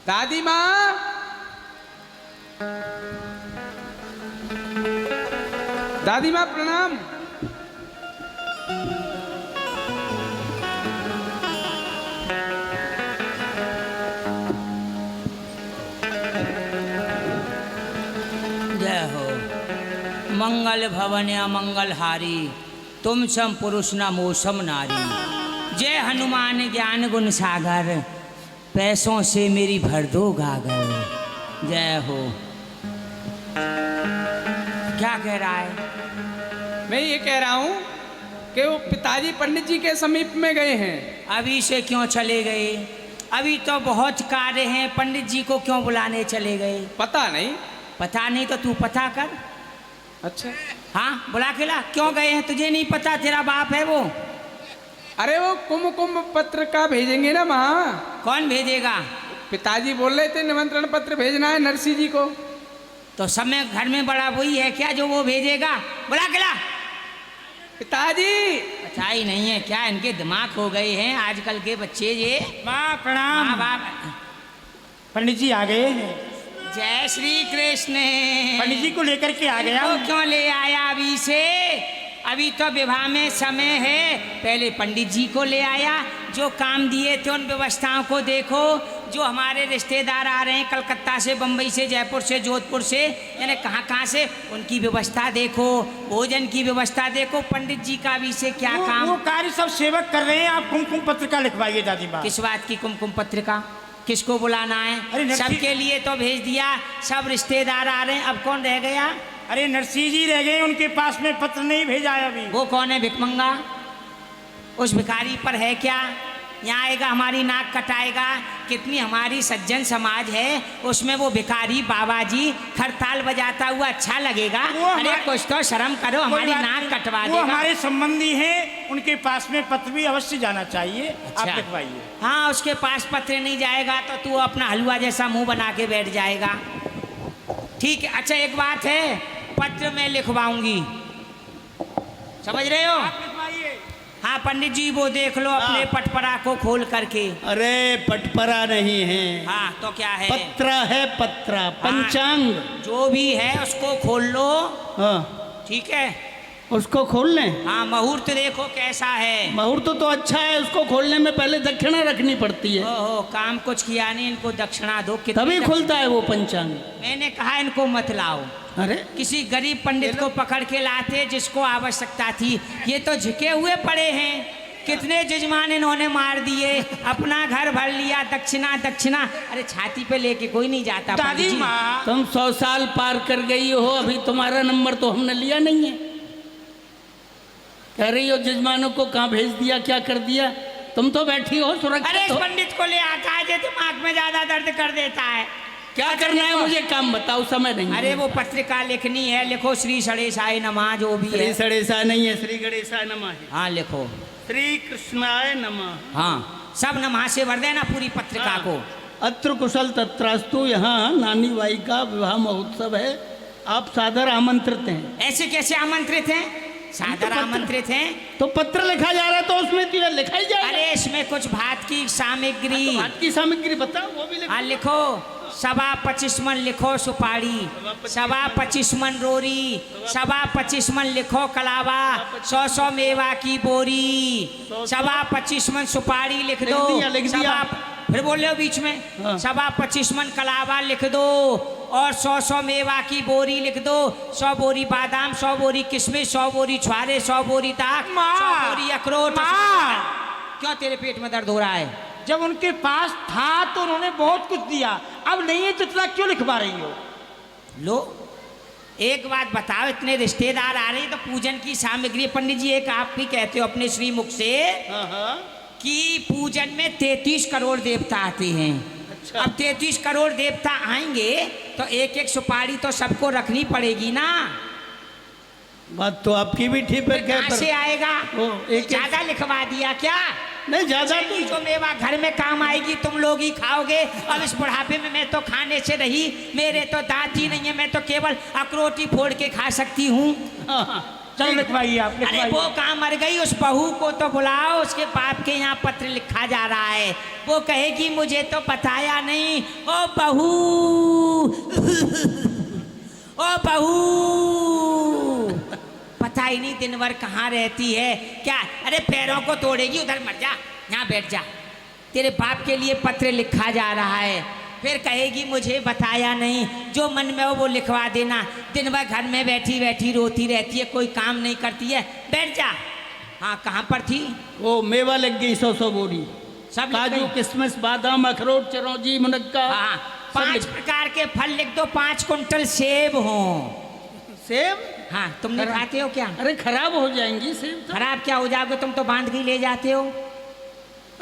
दादी माँ, दादी माँ प्रणाम। जय हो। मंगल भवन अमंगल हारी, तुम सम पुरुष न मोसम नारी। जय हनुमान ज्ञान गुण सागर, पैसों से मेरी भर दो गागर। जय हो। क्या कह रहा है? मैं ये कह रहा हूँ कि वो पिताजी पंडित जी के समीप में गए हैं। अभी से क्यों चले गए? अभी तो बहुत कार्य हैं, पंडित जी को क्यों बुलाने चले गए? पता नहीं। पता नहीं तो तू पता कर। अच्छा। हाँ, बुला के ला। क्यों गए हैं तुझे नहीं पता? तेरा बाप है वो। अरे वो कुमकुम पत्र का भेजेंगे ना माँ। कौन भेजेगा? पिताजी बोल रहे थे निमंत्रण पत्र भेजना है नरसी जी को। तो सब में घर में बड़ा वही है क्या जो वो भेजेगा? बुला के ला। पिताजी अच्छा ही नहीं है क्या? इनके दिमाग हो गए हैं आजकल के बच्चे ये। माँ प्रणाम। माँ बाप। पंडित जी आ गए हैं। जय श्री कृष्ण। पंडित जी को लेकर के आ गया। इनको क्यों ले आया अभी से? अभी तो विवाह में समय है, पहले पंडित जी को ले आया। जो काम दिए थे उन व्यवस्थाओं को देखो। जो हमारे रिश्तेदार आ रहे हैं कलकत्ता से, बम्बई से, जयपुर से, जोधपुर से, यानी कहाँ कहाँ से, उनकी व्यवस्था देखो, भोजन की व्यवस्था देखो। पंडित जी का भी से क्या काम? वो कार्य सब सेवक कर रहे हैं। आप कुमकुम पत्रिका लिखवाइए दादी माँ। किस बात की कुमकुम पत्रिका? किसको बुलाना है? अरे सबके लिए तो भेज दिया, सब रिश्तेदार आ रहे हैं। अब कौन रह गया? अरे नरसिंह जी रह गए, उनके पास में पत्र नहीं भेजा है अभी। वो कौन है? भिखमंगा। उस भिखारी पर है क्या? यहाँ आएगा हमारी नाक कटाएगा। कितनी हमारी सज्जन समाज है, उसमें वो भिखारी बाबा जी खरताल बजाता हुआ अच्छा लगेगा? अरे कुछ तो शर्म करो, हमारी नाक कटवा देगा। वो हमारे संबंधी हैं, उनके पास में पत्र भी अवश्य जाना चाहिए। आप लिखवाइए। हाँ, उसके पास पत्र नहीं जाएगा तो तू अपना हलवा जैसा मुंह बना के बैठ जाएगा। ठीक है। अच्छा एक बात है, पत्र में लिखवाऊंगी, समझ रहे हो? हाँ पंडित जी वो देख लो अपने पटपरा को खोल करके। अरे पटपरा नहीं है। हाँ तो क्या है? पत्रा है, पत्रा, पंचांग। जो भी है उसको खोल लो। हाँ ठीक है, उसको खोल लें। हाँ मुहूर्त देखो कैसा है। मुहूर्त तो अच्छा है, उसको खोलने में पहले दक्षिणा रखनी पड़ती है। ओहो, काम कुछ किया नहीं, इनको दक्षिणा दो। तभी खुलता है वो पंचांग। मैंने कहा इनको मत लाओ। अरे किसी गरीब पंडित को पकड़ के लाते जिसको आवश्यकता थी। ये तो झुके हुए पड़े हैं। कितने जजमान इन्होंने मार दिए, अपना घर भर लिया, दक्षिणा दक्षिणा। अरे छाती पे लेके कोई नहीं जाता। दादी माँ तुम 100 साल पार कर गई हो, अभी तुम्हारा नंबर तो हमने लिया नहीं है। कह रही हो जजमानों को कहाँ भेज दिया, क्या कर दिया? तुम तो बैठी हो सुरक्षित। अरे इस हो। पंडित को ले आता है जो दिमाग में ज्यादा दर्द कर देता है। क्या करना है मुझे काम बताओ, समय नहीं। अरे वो पत्रिका लिखनी है, लिखो श्री गणेशाय नमः जो भी है। श्री गणेशाय नहीं है, श्री गणेशाय नमः है। हाँ लिखो श्री कृष्णाय नमः। हाँ सब नमः से भर देना पूरी पत्रिका को। अत्र कुशल तत्रास्तु, यहाँ नानी बाई का विवाह महोत्सव है, आप सादर आमंत्रित हैं। ऐसे कैसे आमंत्रित हैं? सादर आमंत्रित हैं। तो पत्र लिखा जा रहा है तो उसमें तो लिखा ही जाएगा। अरे इसमें कुछ भात की सामग्री। तो भात की सामग्री बताओ, वो भी लिखो। हाँ लिखो, 25 मन लिखो सुपारी, 25 मन रोरी, 25 मन लिखो कलावा, 100 मेवा की बोरी, 25 मन सुपारी लिख दो। लिख दिया। फिर बोल रहे हो बीच में। 25 मन कलावा लिख दो और 100 मेवा की बोरी लिख दो। 100 बोरी बादाम, 100 बोरी किशमिश, 100 बोरी छुआरे, 100 बोरी दाख, 100 बोरी अखरोट। क्यों तेरे पेट में दर्द हो रहा है? जब उनके पास था तो उन्होंने बहुत कुछ दिया, अब नहीं है तो इतना क्यों लिखवा रही हो? लो एक बात बताओ, इतने रिश्तेदार आ रहे हैं तो पूजन की सामग्री। पंडित जी एक आप भी कहते हो अपने श्रीमुख से कि पूजन में 33 करोड़ देवता आते हैं। अच्छा। अब 33 करोड़ देवता आएंगे तो एक एक सुपारी तो सबको रखनी पड़ेगी ना। बात तो आपकी भी ठीक है। कहाँ से आएगा? ज्यादा लिखवा दिया क्या? नहीं ज्यादा तो जो मेवा घर में काम आएगी तुम लोग ही खाओगे। अब इस बुढ़ापे में मैं तो खाने से रही, मेरे तो दांत ही नहीं है, मैं तो केवल अखरोट ही फोड़ के खा सकती हूँ। चलो लिखवाइए आप, अरे लिखवाइए। वो कहाँ मर गई, उस बहू को तो बुलाओ, उसके बाप के यहाँ पत्र लिखा जा रहा है। वो कहेगी मुझे तो बताया नहीं। ओ बहू, ओ बहू, पता ही नहीं दिन भर कहाँ रहती है क्या। अरे पैरों को तोड़ेगी, उधर मर जा, यहाँ बैठ जा। तेरे बाप के लिए पत्र लिखा जा रहा है। फिर कहेगी मुझे बताया नहीं, जो मन में हो वो लिखवा देना। दिन भर घर में बैठी बैठी रोती रहती है, कोई काम नहीं करती है, बैठ जा। हाँ, कहाँ पर थी? वो मेवा लग गई 100 बोरी, सब लिख काजू गई? किशमिश बादाम अखरोट चिरौंजी मुनक्का। हाँ, सब 5 लिख- प्रकार के फल लिख दो, 5 कुंटल सेब हो। सेब? हाँ, तुम लिखाते हो क्या? अरे खराब हो जाएंगी सेब तो। खराब क्या हो जाओगे, तुम तो बांध के ही ले जाते हो।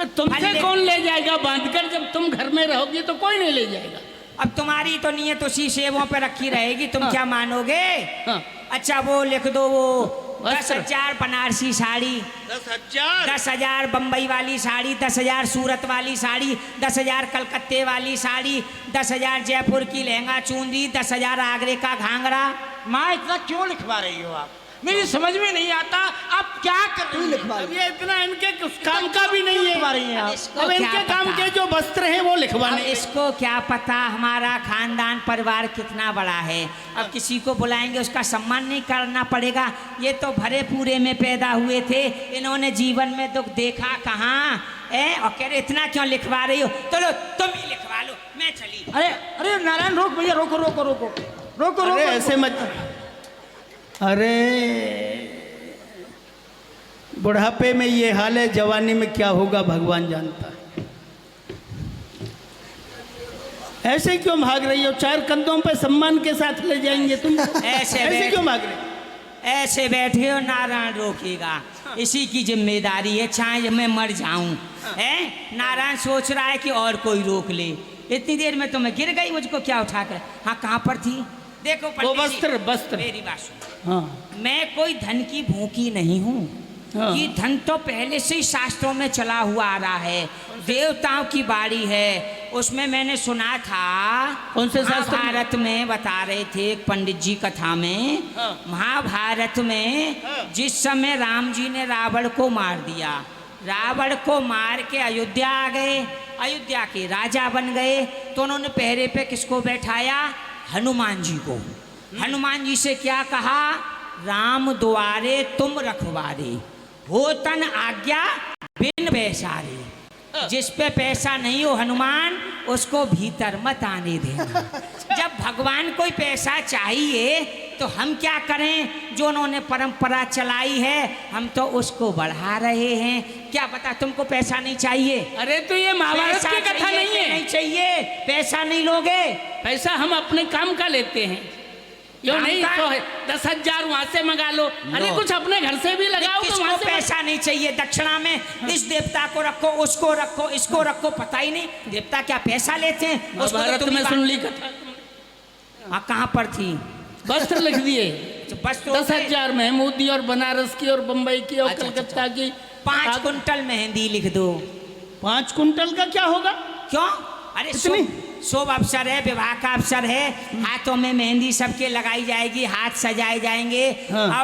तुमसे फल ले- कौन ले जाएगा बांधकर, जब तुम घर में रहोगी तो कोई नहीं ले जाएगा। अब तुम्हारी तो नीयत उसी सेबों पे रखी रहेगी, तुम हाँ। क्या मानोगे? हाँ। अच्छा वो लिख दो, वो वस्त्र। 10,000 बनारसी साड़ी, 10,000। 10,000 बम्बई वाली साड़ी, 10,000 सूरत वाली साड़ी, 10,000 कलकत्ते वाली साड़ी, 10,000 जयपुर की लहंगा चूंदी, 10,000 आगरे का घाघरा। माँ इतना क्यों लिखवा रही हो आप? मेरी समझ में नहीं आता आप क्या कर रही हैं। अब ये इतना इनके कुछ काम का भी नहीं लिखवा रही हैं है। आप? इसको अब क्या इनके काम पता? के जो वस्त्र हैं वो अब लिखवाने। इसको क्या पता हमारा खानदान परिवार कितना बड़ा है। अब किसी को बुलाएंगे उसका सम्मान नहीं करना पड़ेगा। ये तो भरे पूरे में पैदा हुए थे, इन्होंने जीवन में दुख देखा कहाँ है। और कह रहे इतना क्यों लिखवा रही हो, तो लो तुम ही लिखवा लो, मैं चली। अरे अरे नारायण रोक भैया, रोको रोको रोको रोको रोको। अरे ऐसे मत। अरे बुढ़ापे में ये हाल है, जवानी में क्या होगा भगवान जानता है। ऐसे क्यों भाग रही हो? 4 कंधों पे सम्मान के साथ ले जाएंगे तुम। ऐसे ऐसे क्यों भाग रही हो? ऐसे बैठे हो, नारायण रोकेगा, इसी की जिम्मेदारी है, चाहे मैं मर जाऊं। है नारायण सोच रहा है कि और कोई रोक ले। इतनी देर में तो मैं गिर गई, मुझको क्या उठाकर। हाँ, कहाँ पर थी? देखो वो पंडित जी, वस्त्र वस्त्र। मेरी बात सुनो। हाँ मैं कोई धन की भूखी नहीं हूँ। हाँ। ये धन तो पहले से ही शास्त्रों में चला हुआ आ रहा है। देवताओं की बाड़ी है, उसमें मैंने सुना था। कौन से शास्त्र में? महाभारत में बता रहे थे एक पंडित जी कथा में। हाँ। महाभारत में हाँ। जिस समय राम जी ने रावण को मार दिया, रावण को मार के अयोध्या आ गए, अयोध्या के राजा बन गए, तो उन्होंने पहरे पे किसको बैठाया? हनुमान जी को। हनुमान जी से क्या कहा? राम द्वारे तुम रखवारे, हो तन आज्ञा बिन पैसारे। जिस पे पैसा नहीं हो हनुमान, उसको भीतर मत आने देना। जब भगवान कोई पैसा चाहिए तो हम क्या करें? जो उन्होंने परंपरा चलाई है हम तो उसको बढ़ा रहे हैं। क्या पता तुमको पैसा नहीं चाहिए? अरे तो ये महाभारत पैसा की कथा चाहिए नहीं कि है। नहीं चाहिए? पैसा नहीं लोगे? पैसा हम अपने काम का लेते हैं। यो काम नहीं का? तो है 10,000 वहां से मंगा लो। अरे लो। कुछ अपने घर से भी लगाओ तो किसको वहां से पैसा नहीं चाहिए? दक्षिणा में इस देवता को रखो, उसको रखो, इसको रखो, पता ही नहीं देवता क्या पैसा लेते हैं। उसको तो महाभारत तुम ही में बात- सुन ली कथा। हाँ, कहाँ पर थी? वस्त्र लिख दिए तो बस तो 10,000 महमूदी और बनारस की और बम्बई की और अच्छा, कलकत्ता की। 5 कुंटल मेहंदी लिख दो। 5 कुंटल का क्या होगा? क्यों? अरे इतनी? शुभ अवसर है, विवाह का अवसर है, हाथों में मेहंदी सबके लगाई जाएगी, हाथ सजाए जाएंगे। हाँ।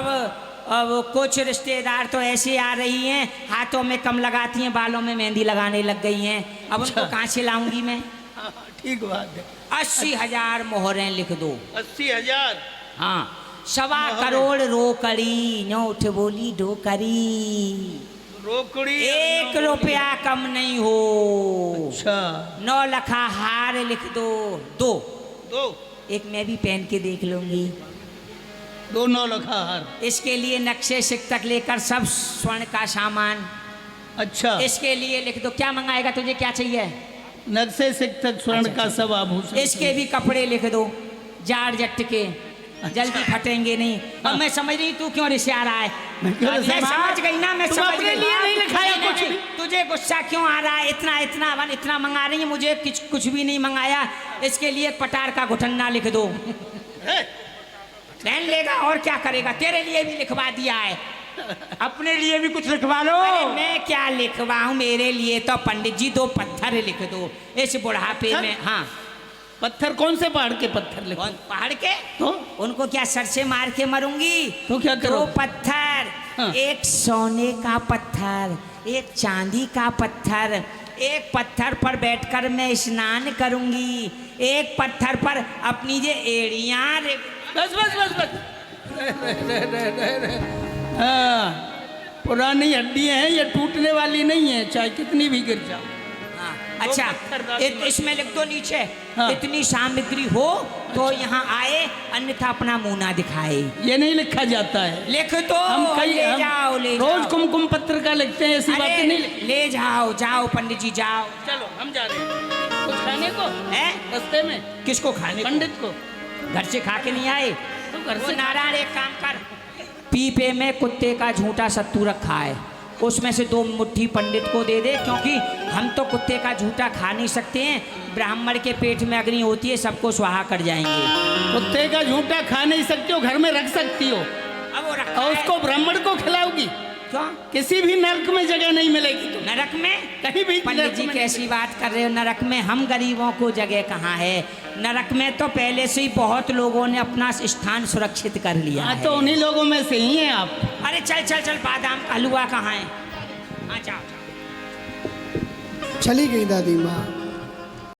अब कुछ रिश्तेदार तो ऐसे आ रही हैं, हाथों में कम लगाती हैं, बालों में मेहंदी लगाने लग गई हैं। अब उनको कहाँ से लाऊंगी मैं? हाँ, ठीक बात है। 80,000 मोहरें लिख दो। 80,000। हाँ, 1.25 करोड़ रोकड़ी, नोट बोली डोकरी। रोकड़ी 1 रुपया कम नहीं हो। अच्छा 9 लखा हार लिख दो। 2 दो एक मैं भी पहन के देख लूंगी। 2 9 लखा हार। इसके लिए नक्शे सिक्तक लेकर सब स्वर्ण का सामान। अच्छा इसके लिए लिख दो। क्या मंगाएगा? तुझे क्या चाहिए? नक्शे सिक्तक स्वर्ण का सब आभूषण। इसके भी कपड़े लिख दो, जाड़ जट के, जल्दी फटेंगे नहीं। अब मैं समझ रही तू क्यों रिश्ते आ रहा है। मैं क्यों मैं रिश्ते- समझ गई ना, मैं तुम समझ अपने गई। लिए नहीं लिखाया नहीं, कुछ नहीं, भी। तुझे गुस्सा क्यों आ रहा है? इतना मंगा रही है, मुझे कुछ भी नहीं मंगाया। इसके लिए पटार का घुटन्ना लिख दो। पहन लेगा और क्या करेगा? तेरे लिए भी लिखवा दिया है। अपने लिए भी कुछ लिखवा लो। अरे मैं क्या लिखवाऊं? मेरे लिए तो पंडित जी 2 पत्थर लिख दो इस बुढ़ापे में। हाँ, पत्थर कौन से पहाड़ के पत्थर लिखे? कौन पहाड़ के? तो उनको क्या सर से मार के मरूंगी? तो क्या करो? 2 पत्थर, हाँ। एक सोने का पत्थर, एक चांदी का पत्थर, एक पत्थर पर बैठकर मैं स्नान करूंगी, एक पत्थर पर अपनी ये एड़ियां बस बस बस बस रह। हाँ, पुरानी हड्डियां हैं, ये टूटने वाली नहीं है, चाहे कितनी भी गिर जाओ। हाँ, अच्छा पत्थर डाल दो। इसमें लिख दो नीचे, हाँ। इतनी सामग्री हो तो यहाँ आए, अन्यथा अपना मुंह ना दिखाए। ये नहीं लिखा जाता है। लिख दो, हम कई ले जाओ, ले रोज जाओ। कुमकुम पत्र का लिखते हैं, ऐसी बातें नहीं लिखते। ले जाओ, जाओ पंडित जी जाओ। चलो हम जा रहे हैं कुछ खाने को है रास्ते में। किसको खाने को? पंडित को। घर से खा के नहीं आए? तो घर वो से नारायण एक काम कर, पीपे में कुत्ते का झूठा सत्तू रखा है, उसमें से 2 मुट्ठी पंडित को दे दे, क्योंकि हम तो कुत्ते का झूठा खा नहीं सकते हैं। ब्राह्मण के पेट में अग्नि होती है, सबको स्वाहा कर जाएंगे। कुत्ते का झूठा खा नहीं सकती हो, घर में रख सकती हो, अब वो रखा और है। उसको ब्राह्मण को खिलाओगी। क्यों? किसी भी नरक में जगह नहीं मिलेगी तुम्हें, नरक में? कहीं भी पंडित नरक जी में कैसी बात कर रहे हो? नरक में हम गरीबों को जगह कहाँ है? नरक में तो पहले से ही बहुत लोगों ने अपना स्थान सुरक्षित कर लिया हाँ, है। तो उन्हीं लोगों में से ही हैं आप। अरे चल चल चल, बादाम का हलवा कहाँ है? हाँ जाओ जाओ। चली गई दादी माँ।